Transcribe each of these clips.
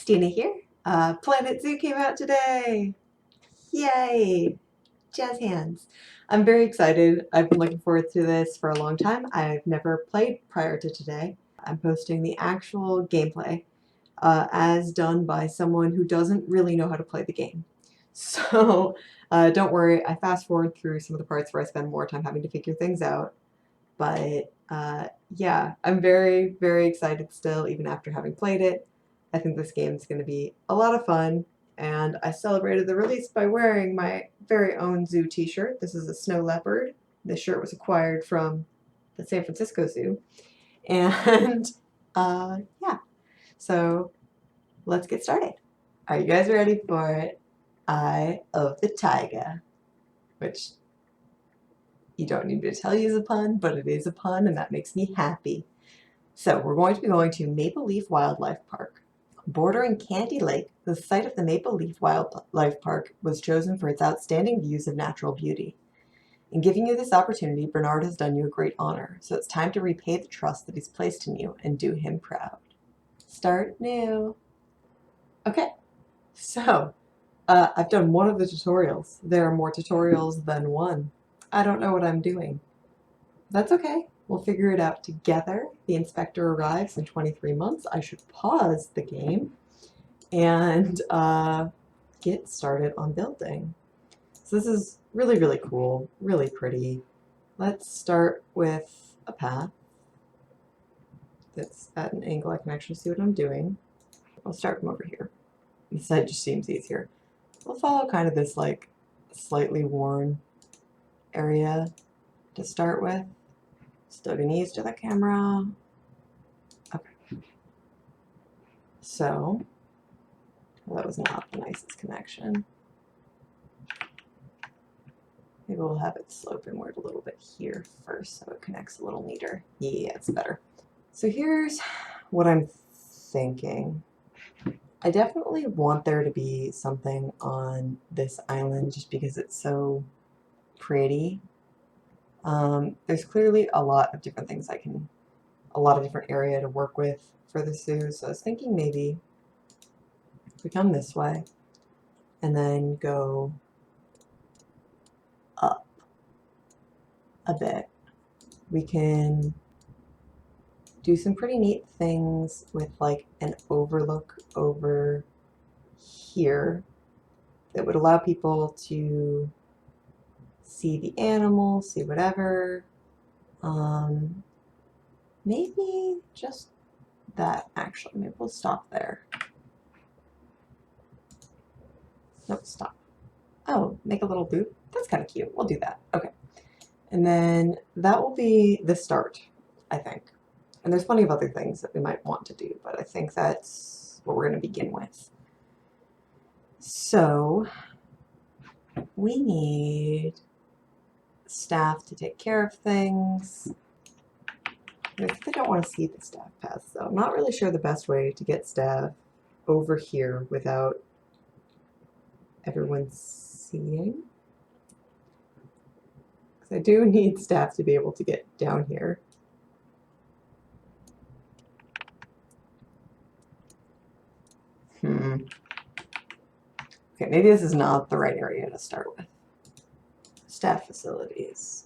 Stina here. Planet Zoo came out today! Yay! Jazz hands. I'm very excited. I've been looking forward to this for a long time. I've never played prior to today. I'm posting the actual gameplay as done by someone who doesn't really know how to play the game. So don't worry, I fast forward through some of the parts where I spend more time having to figure things out. But yeah, I'm very, very excited still, even after having played it. I think this game is going to be a lot of fun, and I celebrated the release by wearing my very own zoo t-shirt. This is a snow leopard. This shirt was acquired from the San Francisco Zoo. And yeah, so let's get started. Are you guys ready for it? Eye of the Taiga, which you don't need me to tell you is a pun, but it is a pun, and that makes me happy. So we're going to be going to Maple Leaf Wildlife Park. Bordering Candy Lake, the site of the Maple Leaf Wildlife Park was chosen for its outstanding views of natural beauty. In giving you this opportunity, Bernard has done you a great honor, so it's time to repay the trust that he's placed in you and do him proud. Start new. Okay, so I've done one of the tutorials. There are more tutorials than one. I don't know what I'm doing. That's okay. We'll figure it out together. The inspector arrives in 23 months. I should pause the game and get started on building. So this is really, really cool, really pretty. Let's start with a path that's at an angle I can actually see what I'm doing. I'll start from over here. This side just seems easier. We'll follow kind of this like slightly worn area to start with. Still gonna use to the camera. Okay. So, well, that was not the nicest connection. Maybe we'll have it slope inward a little bit here first so it connects a little neater. Yeah, it's better. So here's what I'm thinking. I definitely want there to be something on this island just because it's so pretty. There's clearly a lot of different things a lot of different area to work with for the zoo. So I was thinking maybe if we come this way and then go up a bit, we can do some pretty neat things with like an overlook over here that would allow people to see the animal, see whatever. Maybe just that actually. Maybe we'll stop there. Nope, stop. Oh, make a little loop. That's kind of cute. We'll do that. Okay. And then that will be the start, I think. And there's plenty of other things that we might want to do, but I think that's what we're going to begin with. So we need staff to take care of things. I think they don't want to see the staff paths, though. I'm not really sure the best way to get staff over here without everyone seeing. Because I do need staff to be able to get down here. Okay, maybe this is not the right area to start with. Staff facilities.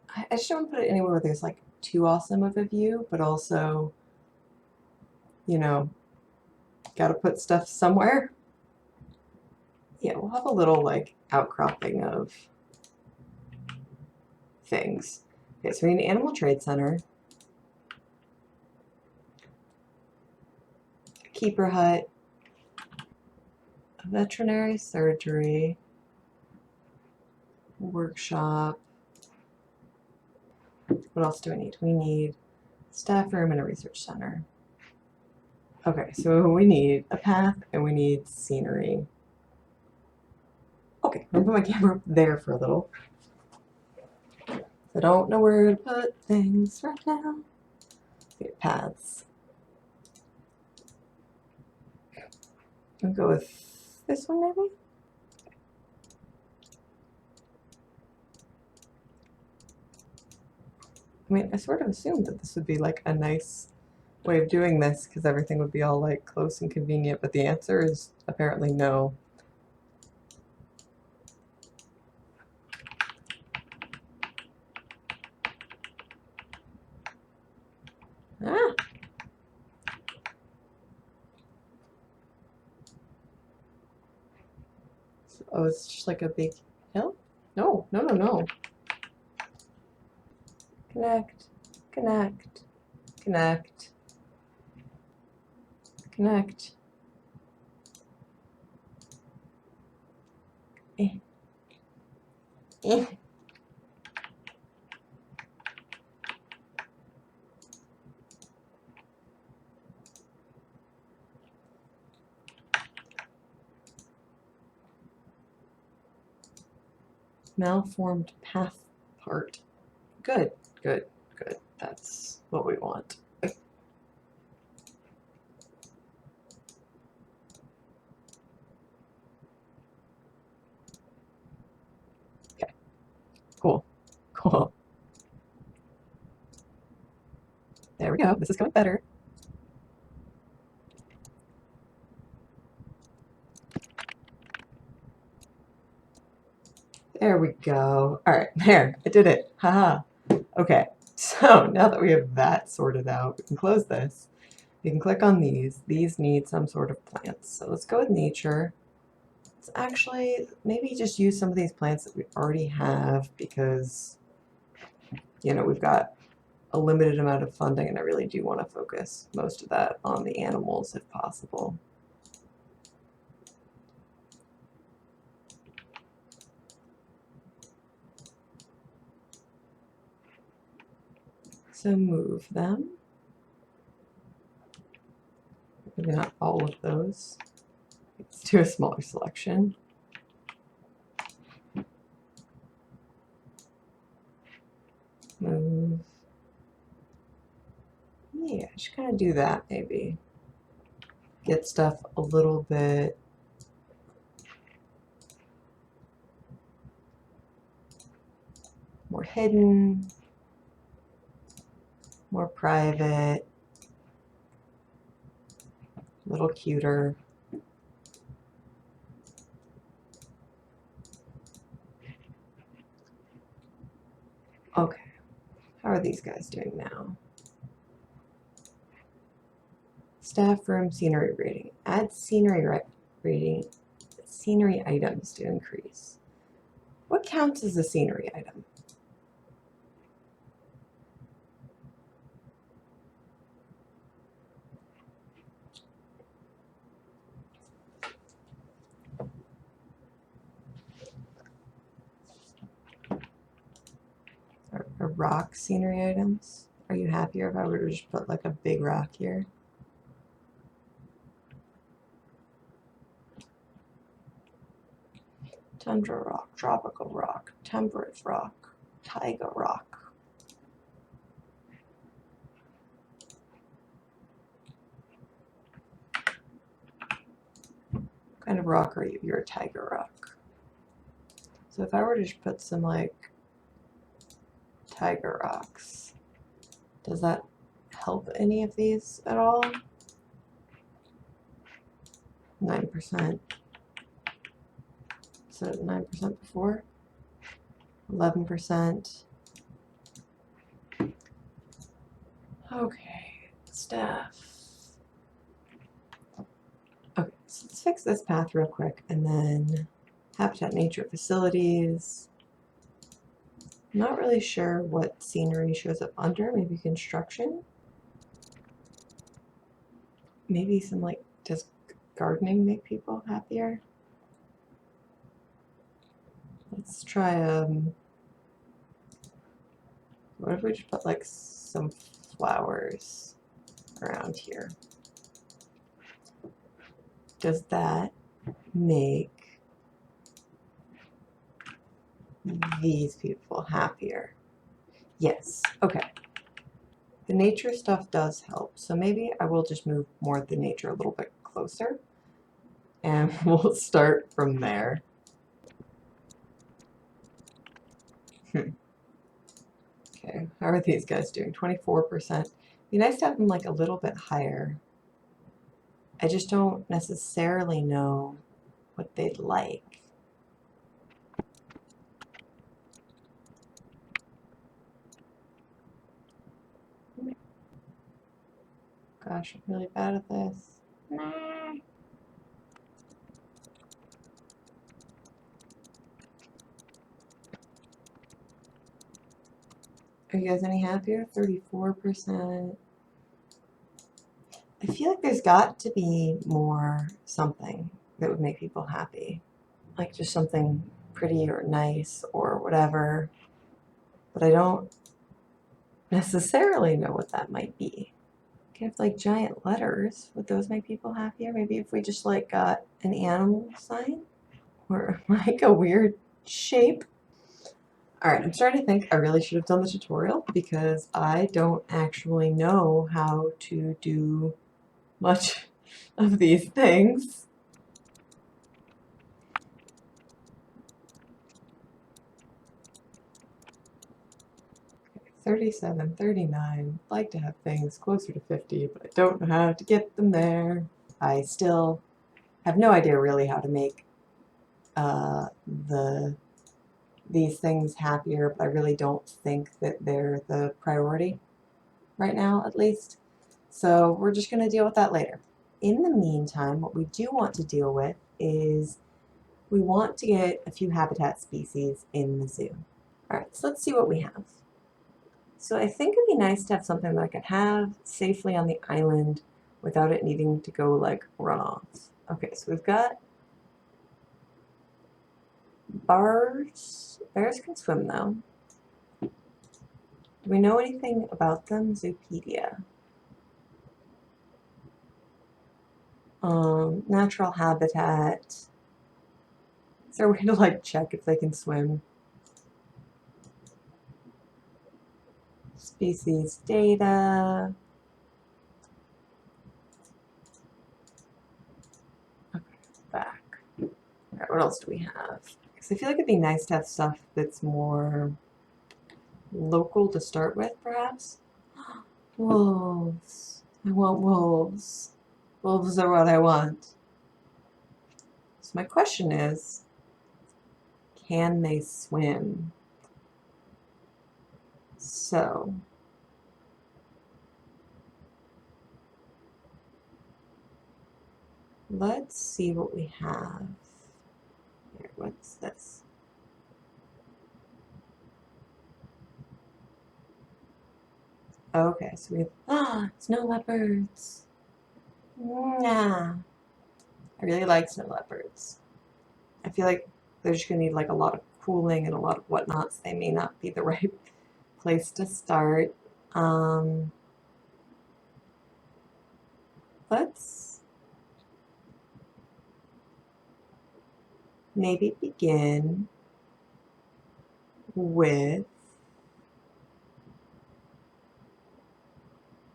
I just don't want to put it anywhere where there's like too awesome of a view, but also, you know, gotta put stuff somewhere. Yeah, we'll have a little like outcropping of things. Okay, so we need an animal trade center, a keeper hut, a veterinary surgery, workshop. What else do we need? We need staff room and a research center. Okay, so we need a path and we need scenery. Okay, I'm gonna put my camera up there for a little. I don't know where to put things right now. Okay, paths. I'll go with this one maybe? I mean, I sort of assumed that this would be like a nice way of doing this because everything would be all like close and convenient, but the answer is apparently no. Ah. Oh, it's just like a big hill? No, no, no, no. Connect, connect, connect, connect. Eh. Eh. Malformed path part. Good, good, good. That's what we want. Okay, cool, cool. There we go. This is going better. There we go. All right, there. I did it. Haha. Okay, so now that we have that sorted out, we can close this. We can click on these. These need some sort of plants. So let's go with nature. Let's actually maybe just use some of these plants that we already have because, you know, we've got a limited amount of funding and I really do want to focus most of that on the animals if possible. So move them. Maybe not all of those. Let's do a smaller selection. Move. Yeah, just kind of do that maybe. Get stuff a little bit more hidden, more private, a little cuter. Okay, how are these guys doing now? Staff room scenery rating. Add scenery rating, scenery items to increase. What counts as a scenery item? Are rock scenery items? Are you happier if I were to just put like a big rock here? Tundra rock, tropical rock, temperate rock, taiga rock. What kind of rock are you? You're a taiga rock. So if I were to just put some like taiga rocks, does that help any of these at all? 9%. So 9% before? 11%. Okay, staff. Okay, so let's fix this path real quick and then habitat nature facilities. I'm not really sure what scenery shows up under. Maybe construction? Maybe some like, does gardening make people happier? Let's try, what if we just put like some flowers around here? Does that make these people happier? Yes, okay. The nature stuff does help, so maybe I will just move more of the nature a little bit closer and we'll start from there. Okay, how are these guys doing? 24%. Be nice to have them like a little bit higher. I just don't necessarily know what they'd like. Gosh, I'm really bad at this. Nah. Are you guys any happier? 34%. I feel like there's got to be more something that would make people happy. Like just something pretty or nice or whatever. But I don't necessarily know what that might be. Could have like giant letters. Would those make people happier? Maybe if we just like got an animal sign or like a weird shape. All right, I'm starting to think I really should have done the tutorial because I don't actually know how to do much of these things. Okay, 37, 39. I'd like to have things closer to 50, but I don't know how to get them there. I still have no idea really how to make these things happier, but I really don't think that they're the priority right now, at least. So we're just going to deal with that later. In the meantime, what we do want to deal with is we want to get a few habitat species in the zoo. All right, so let's see what we have. So I think it'd be nice to have something that I could have safely on the island without it needing to go like run off. Okay, so we've got bars. Bears can swim though. Do we know anything about them? Zoopedia. Natural habitat. Is there a way to like check if they can swim? Species data. Okay, back. All right, what else do we have? Because I feel like it'd be nice to have stuff that's more local to start with, perhaps. Wolves. I want wolves. Wolves are what I want. So my question is, can they swim? So let's see what we have. Here, what's this? Okay, so we have snow leopards. Nah. I really like snow leopards. I feel like they're just gonna need like a lot of cooling and a lot of whatnots. They may not be the right place to start. Let's maybe begin with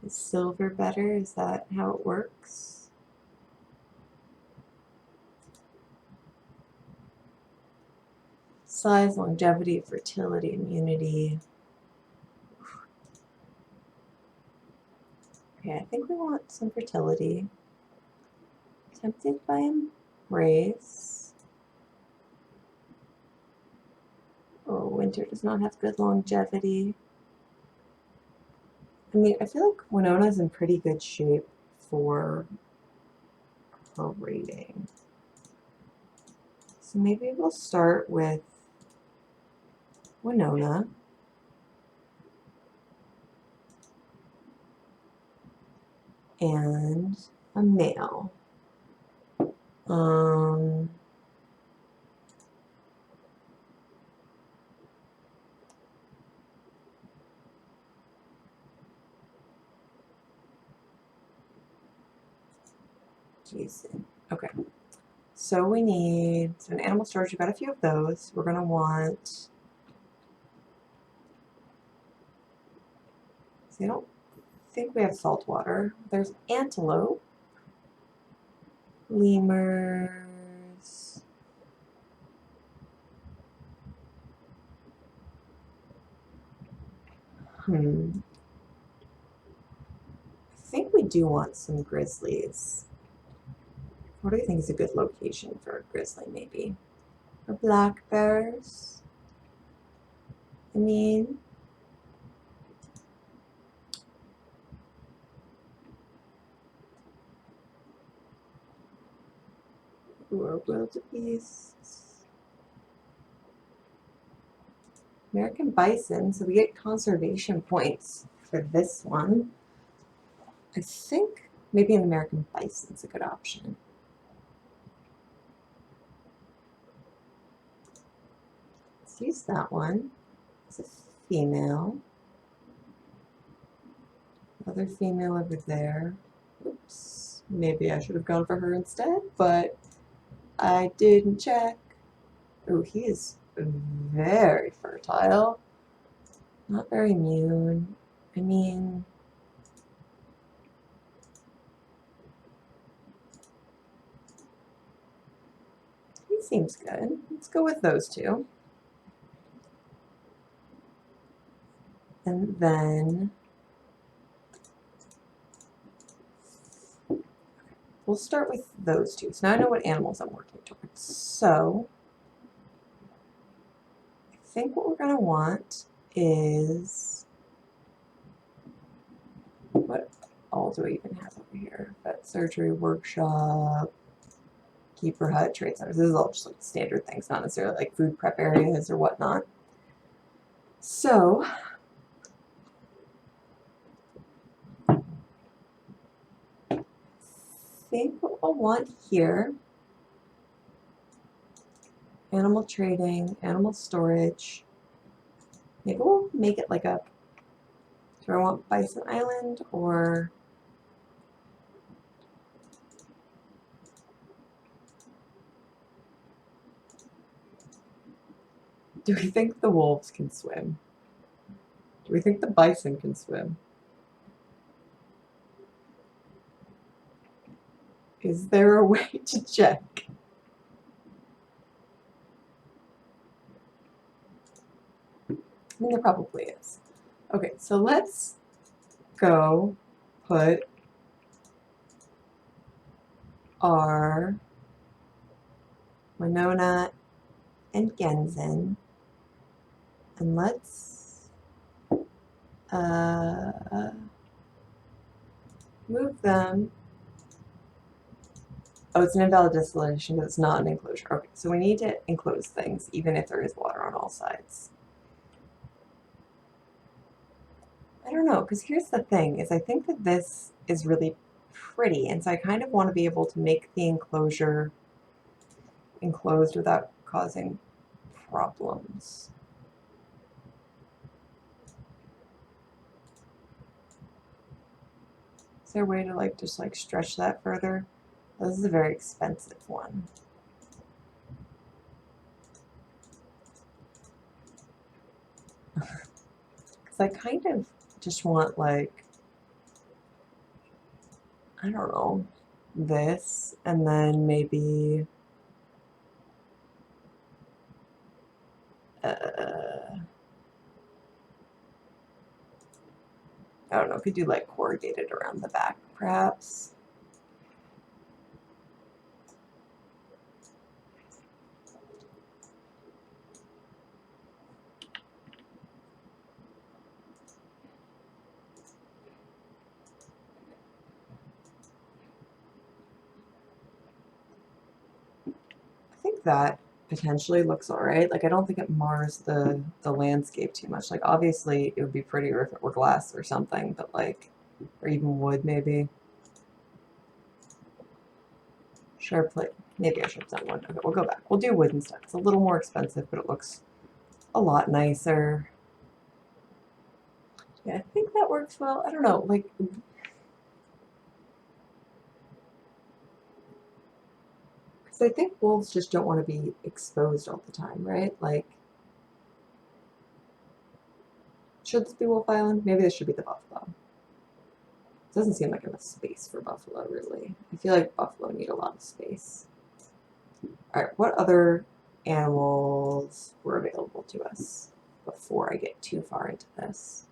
silver better. Is that how it works? Size, longevity, fertility, immunity. Okay, I think we want some fertility. Tempted by embrace. Oh, winter does not have good longevity. I mean, I feel like Winona's in pretty good shape for her rating. So maybe we'll start with Winona. And a male. Jason. Okay. So we need an animal storage. We've got a few of those. We're gonna want. See, I don't think we have saltwater. There's antelope, lemurs. think we do want some grizzlies. What do you think is a good location for a grizzly, maybe? Or black bears? I mean, who are wildebeests? American bison, so we get conservation points for this one. I think maybe an American bison's a good option. Let's use that one. It's a female. Another female over there. Oops. Maybe I should have gone for her instead, but I didn't check. Oh, he is very fertile. Not very immune. I mean, he seems good. Let's go with those two. And then we'll start with those two. So now I know what animals I'm working towards. So I think what we're going to want is, what all do I even have over here? Vet surgery workshop, keeper hut, trade centers. This is all just like standard things, not necessarily like food prep areas or whatnot. So I think what we'll want here, animal trading, animal storage. Maybe we'll make it like a, do I want Bison Island or do we think the wolves can swim? Do we think the bison can swim? Is there a way to check? I mean, there probably is. Okay, so let's go put our Winona and Genzen, and let's move them. Oh, it's an invalid distillation because it's not an enclosure. Okay, so we need to enclose things even if there is water on all sides. I don't know, because here's the thing, is I think that this is really pretty, and so I kind of want to be able to make the enclosure enclosed without causing problems. Is there a way to like just like stretch that further? Oh, this is a very expensive one. Because I kind of just want like, I don't know, this, and then maybe I don't know, could do like corrugated around the back, perhaps. I think that potentially looks all right. Like, I don't think it mars the landscape too much. Like, obviously, it would be prettier if it were glass or something, but like, or even wood, maybe. Sharp plate. Maybe I should have done wood. Okay, we'll go back. We'll do wood instead. It's a little more expensive, but it looks a lot nicer. Yeah, I think that works well. I don't know, like, because I think wolves just don't want to be exposed all the time, right? Like, should this be Wolf Island? Maybe this should be the buffalo. It doesn't seem like enough space for buffalo, really. I feel like buffalo need a lot of space. All right, what other animals were available to us before I get too far into this?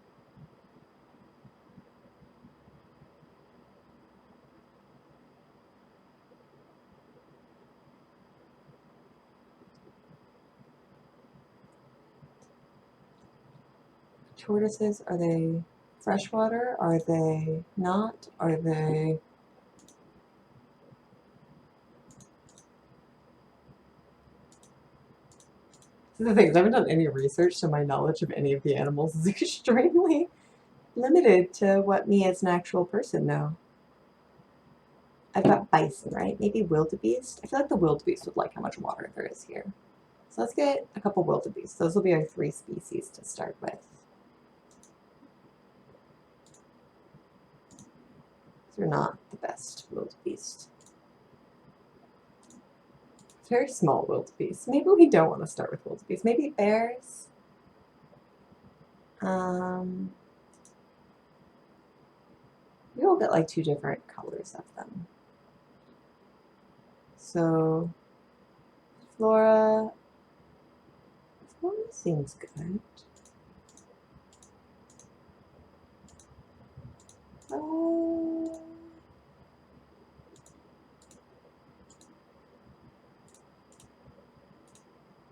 Tortoises, are they freshwater? Are they not? Are they... The thing is, I haven't done any research, so my knowledge of any of the animals is extremely limited to what me as an actual person know. I've got bison, right? Maybe wildebeest? I feel like the wildebeest would like how much water there is here. So let's get a couple wildebeest. Those will be our 3 species to start with. They're not the best wildebeest. Very small wildebeest. Maybe we don't want to start with wildebeest. Maybe bears? We will get like 2 different colors of them. So, Flora seems good.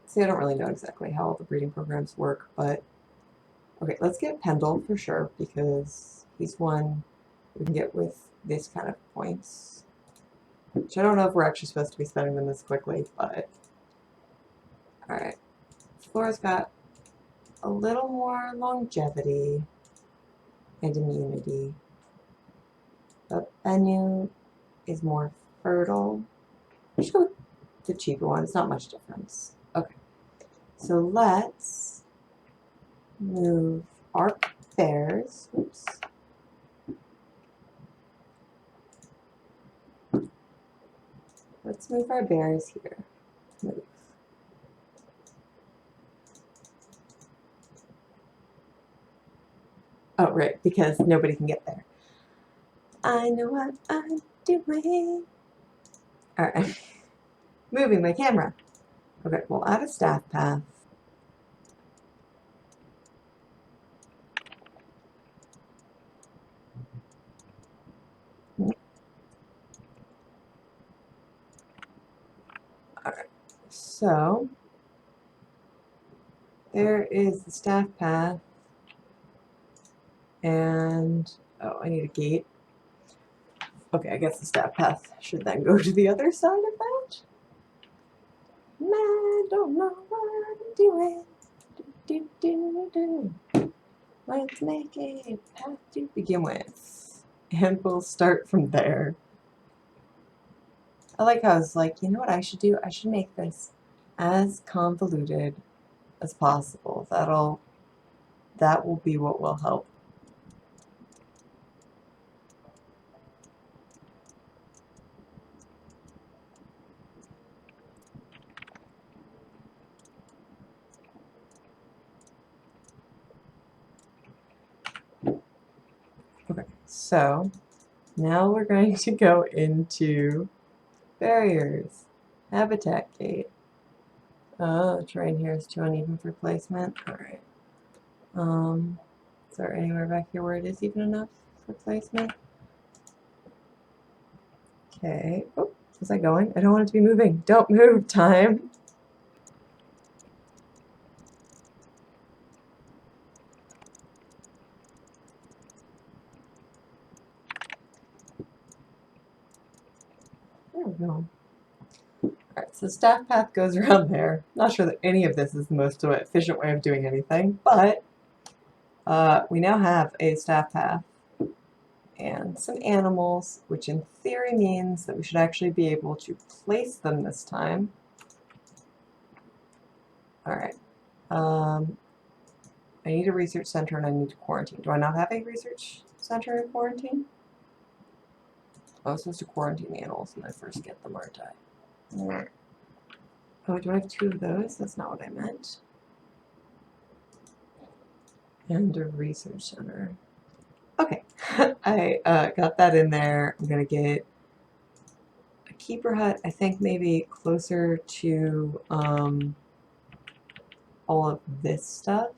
See, I don't really know exactly how all the breeding programs work, but okay, let's get Pendle for sure, because he's one we can get with this kind of points. Which I don't know if we're actually supposed to be spending them this quickly, but alright. Flora's got a little more longevity and immunity. But Bennu is more fertile. Let's go with the cheaper one. It's not much difference. Okay. So let's move our bears. Oops. Let's move our bears here. Move. Oh, right, because nobody can get there. I know what I'm doing. Alright. Moving my camera. Okay, we'll add a staff path. Alright, so there is the staff path. And, oh, I need a gate. Okay, I guess the staff path should then go to the other side of that. I don't know what I'm doing. Let's make a path to begin with. And we'll start from there. I like how I was like, you know what I should do? I should make this as convoluted as possible. That will be what will help. Okay, so now we're going to go into barriers, habitat gate. Oh, the terrain here is too uneven for placement. Alright. Is there anywhere back here where it is even enough for placement? Okay. Oh, was I going? I don't want it to be moving. Don't move, time. There we go. Alright, so staff path goes around there. Not sure that any of this is the most efficient way of doing anything, but we now have a staff path and some animals, which in theory means that we should actually be able to place them this time. Alright. I need a research center and I need to quarantine. Do I not have a research center in quarantine? I was supposed to quarantine the animals when I first get them, aren't I? Oh, do I have 2 of those? That's not what I meant. And a research center. Okay, I got that in there. I'm gonna get a keeper hut, I think maybe closer to all of this stuff.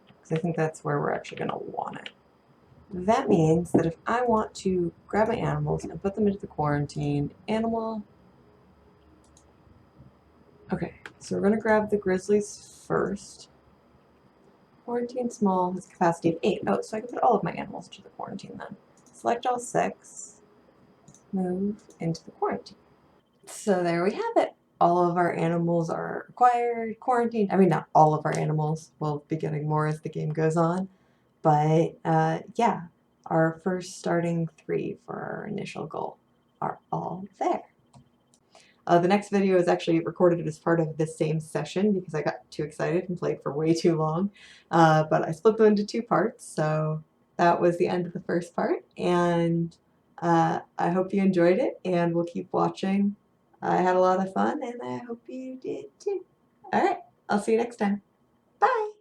Because I think that's where we're actually gonna want it. That means that if I want to grab my animals and put them into the quarantine animal. Okay, so we're gonna grab the grizzlies first. Quarantine small has a capacity of 8. Oh, so I can put all of my animals into the quarantine then. Select all 6. Move into the quarantine. So there we have it. All of our animals are acquired, quarantined. I mean, not all of our animals. We'll be getting more as the game goes on. But yeah, our first starting 3 for our initial goal are all there. The next video is actually recorded as part of the same session because I got too excited and played for way too long. But I split them into 2 parts, so that was the end of the first part. And I hope you enjoyed it, and we'll keep watching. I had a lot of fun, and I hope you did too. All right, I'll see you next time. Bye!